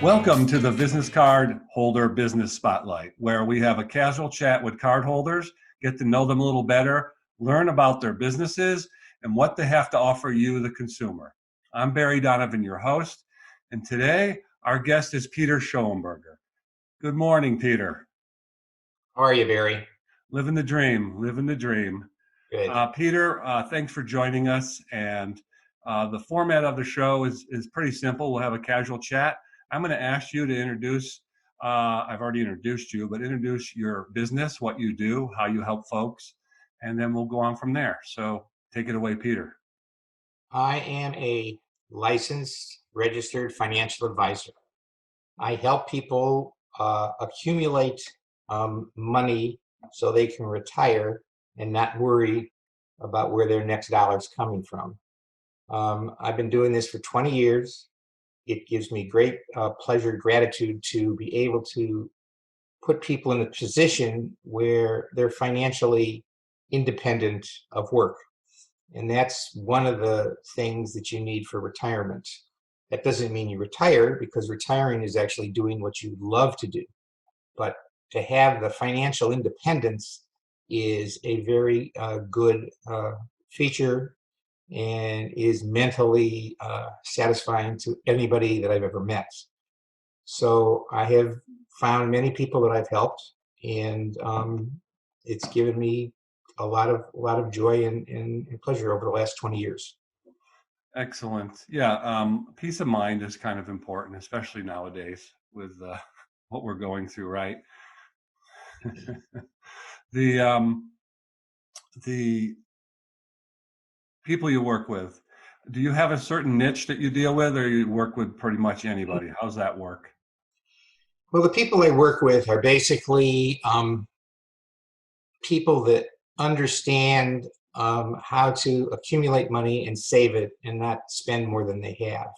Welcome to the Visness Cardholder Business Spotlight, where we have a casual chat with cardholders, get to know them a little better, learn about their businesses, and what they have to offer you, the consumer. I'm Barry Donovan, your host, and today our guest is Peter Schoenberger. Good morning, Peter. How are you, Barry? Living the dream, living the dream. Good. Peter, thanks for joining us. And the format of the show is pretty simple. We'll have a casual chat. I'm going to ask you to introduce, I've already introduced you, but introduce your business, what you do, how you help folks, and then we'll go on from there. So take it away, Peter. I am a licensed, registered financial advisor. I help people accumulate money so they can retire and not worry about where their next dollar is coming from. I've been doing this for 20 years. It gives me great pleasure, gratitude to be able to put people in a position where they're financially independent of work. And that's one of the things that you need for retirement. That doesn't mean you retire, because retiring is actually doing what you love to do. But to have the financial independence is a very good feature, and is mentally satisfying to anybody that I've ever met. So I have found many people that I've helped, and it's given me a lot of joy and pleasure over the last 20 years. Excellent. Yeah, peace of mind is kind of important, especially nowadays with what we're going through, right? The people you work with, do you have a certain niche that you deal with, or you work with pretty much anybody? How's that work? Well, the people I work with are basically people that understand how to accumulate money and save it and not spend more than they have.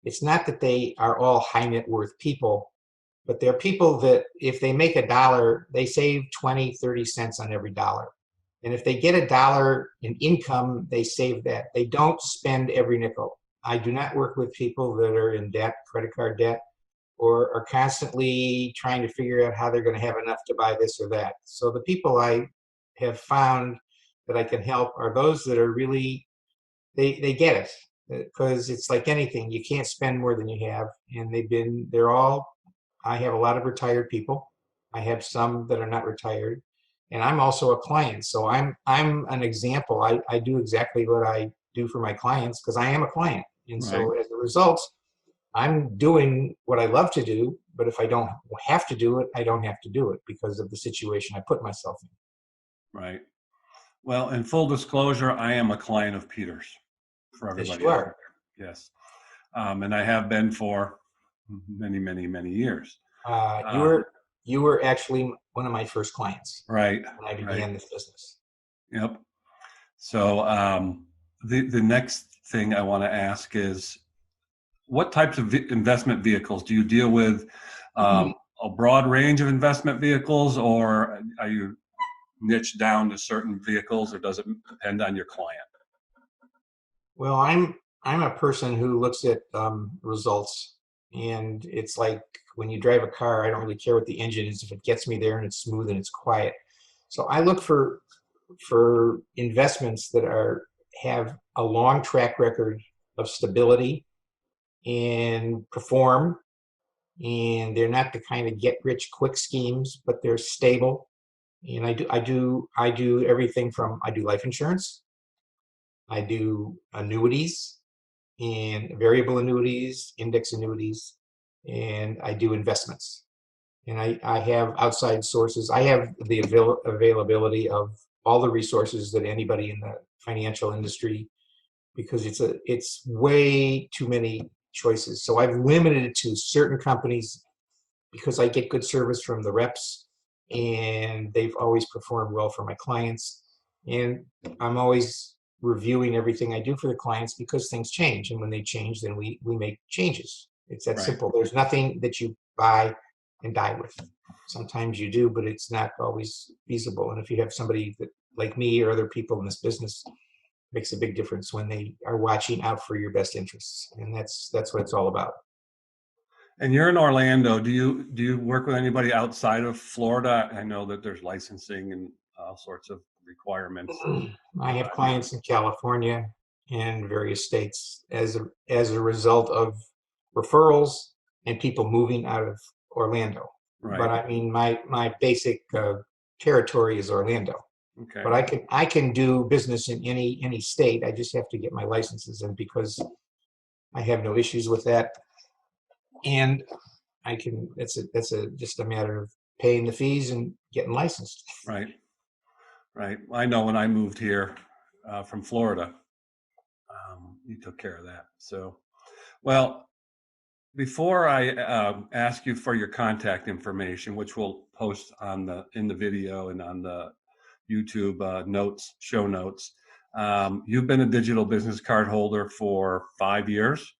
It's not that they are all high net worth people, but they're people that if they make $1, they save 20, 30 cents on every dollar. And if they get $1 in income, they save that. They don't spend every nickel. I do not work with people that are in debt, credit card debt, or are constantly trying to figure out how they're going to have enough to buy this or that. So the people I have found that I can help are those that are really, they get it. Because it's like anything, you can't spend more than you have. And I have a lot of retired people. I have some that are not retired. And I'm also a client, so I'm an example. I do exactly what I do for my clients because I am a client. And so as a result, I'm doing what I love to do, but if I don't have to do it, I don't have to do it because of the situation I put myself in. Right. Well, in full disclosure, I am a client of Peter's, for everybody. Yes, you are. Yes. And I have been for many, many, many years. You were actually one of my first clients. Right. When I began this business. Yep. So the next thing I want to ask is, what types of investment vehicles do you deal with? A broad range of investment vehicles, or are you niched down to certain vehicles, or does it depend on your client? Well, I'm a person who looks at results, and it's like when you drive a car, I don't really care what the engine is if it gets me there and it's smooth and it's quiet. So I look for investments that have a long track record of stability and perform, and they're not the kind of get rich quick schemes, but they're stable. And I do everything from, I do life insurance, I do annuities and variable annuities, index annuities, and I do investments. And I have outside sources. I have the availability of all the resources that anybody in the financial industry, because it's way too many choices. So I've limited it to certain companies because I get good service from the reps, and they've always performed well for my clients. And I'm always reviewing everything I do for the clients because things change. And when they change, then we make changes. It's that simple. There's nothing that you buy and die with. Sometimes you do, but it's not always feasible. And if you have somebody that, like me or other people in this business, makes a big difference when they are watching out for your best interests. And that's what it's all about. And you're in Orlando. Do you work with anybody outside of Florida? I know that there's licensing and all sorts of requirements. I have clients in California and various states as a result of referrals and people moving out of Orlando. Right. But I mean, my basic territory is Orlando. Okay. But I can do business in any state. I just have to get my licenses, and because I have no issues with that, and I can. That's just a matter of paying the fees and getting licensed. Right. Right. I know when I moved here from Florida, you took care of that. So, well, before I ask you for your contact information, which we'll post in the video and on the YouTube show notes, you've been a digital business card holder for 5 years.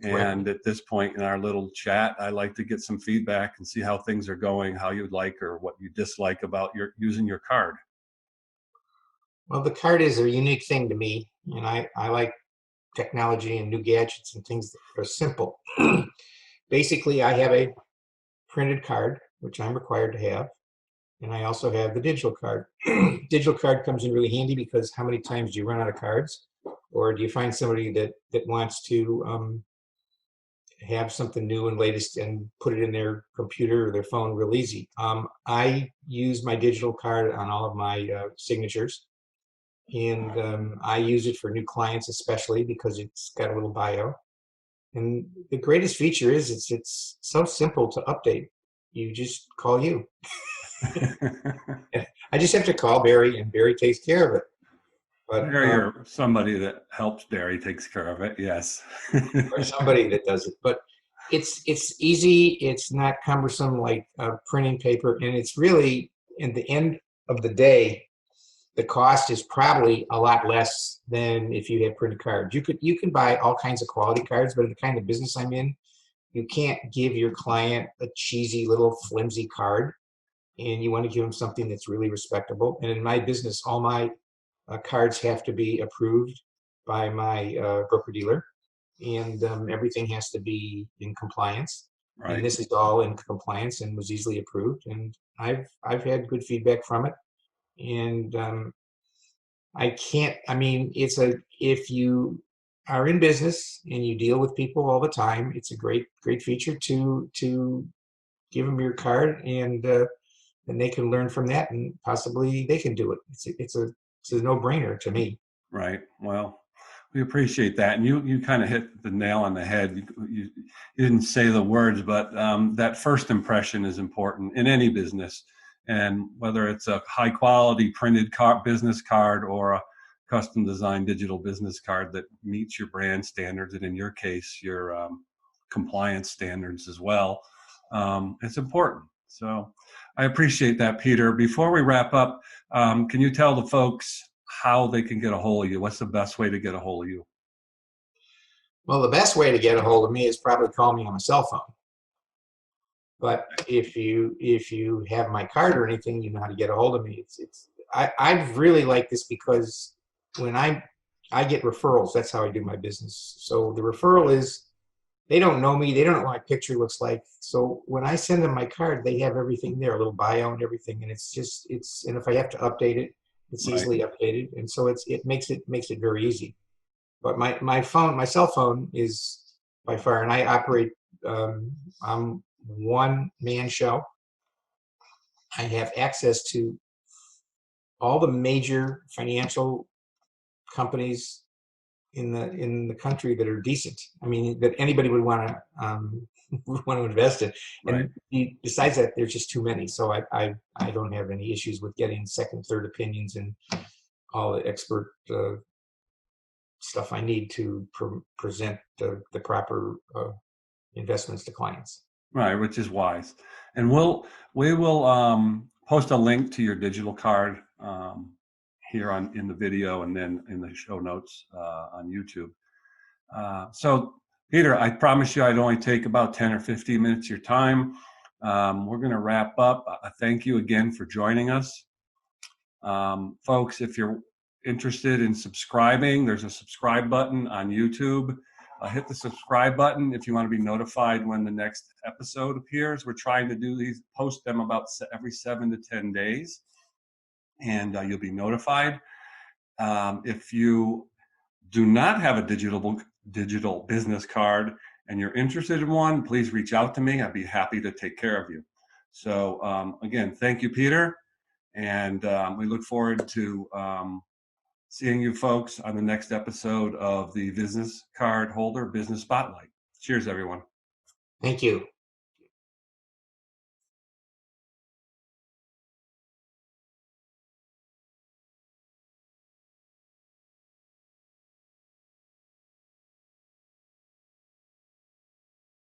And at this point in our little chat, I like to get some feedback and see how things are going, how you like or what you dislike about using your card. Well, the card is a unique thing to me, and I like technology and new gadgets and things that are simple. Basically, I have a printed card, which I'm required to have, and I also have the digital card. Digital card comes in really handy because how many times do you run out of cards? Or do you find somebody that wants to have something new and latest and put it in their computer or their phone real easy? I use my digital card on all of my signatures. And I use it for new clients, especially because it's got a little bio. And the greatest feature is it's so simple to update. You just call you. I just have to call Barry, and Barry takes care of it. But You're somebody that helps Barry takes care of it. Yes. or somebody that does it. But it's easy. It's not cumbersome like printing paper, and it's really, in the end of the day, the cost is probably a lot less than if you had printed cards. You can buy all kinds of quality cards, but in the kind of business I'm in, you can't give your client a cheesy little flimsy card, and you want to give them something that's really respectable. And in my business, all my cards have to be approved by my broker dealer, and everything has to be in compliance. Right. And this is all in compliance and was easily approved. And I've had good feedback from it. And if you are in business and you deal with people all the time, it's a great feature to give them your card, and they can learn from that, and possibly they can do it. It's a no-brainer to me. Right. Well, we appreciate that. And you kind of hit the nail on the head. You didn't say the words, but that first impression is important in any business. And whether it's a high quality printed business card or a custom designed digital business card that meets your brand standards, and in your case, your compliance standards as well, it's important. So I appreciate that, Peter. Before we wrap up, can you tell the folks how they can get a hold of you? What's the best way to get a hold of you? Well, the best way to get a hold of me is probably call me on my cell phone. But if you have my card or anything, you know how to get a hold of me. I really like this because when I get referrals, that's how I do my business. So the referral is, they don't know me, they don't know what my picture looks like. So when I send them my card, they have everything there, a little bio and everything, and and if I have to update it, it's easily updated, and so it makes it very easy. But my cell phone is by far, and I operate. I'm one-man show. I have access to all the major financial companies in the country that are decent. I mean, that anybody would want to invest in. And besides that, there's just too many. So I don't have any issues with getting second, third opinions and all the expert stuff I need to present the proper investments to clients. Right, which is wise. And we will post a link to your digital card here in the video, and then in the show notes on YouTube. So Peter, I promise you I'd only take about 10 or 15 minutes of your time. We're going to wrap up. Thank you again for joining us. Folks, if you're interested in subscribing, there's a subscribe button on YouTube. Hit the subscribe button if you want to be notified when the next episode appears. We're trying to do these, post them about every 7 to 10 days, and you'll be notified. If you do not have a digital business card and you're interested in one, please reach out to me. I'd be happy to take care of you. So again, thank you, Peter. And we look forward to seeing you folks on the next episode of the Visness Cardholder Business Spotlight. Cheers, everyone. Thank you.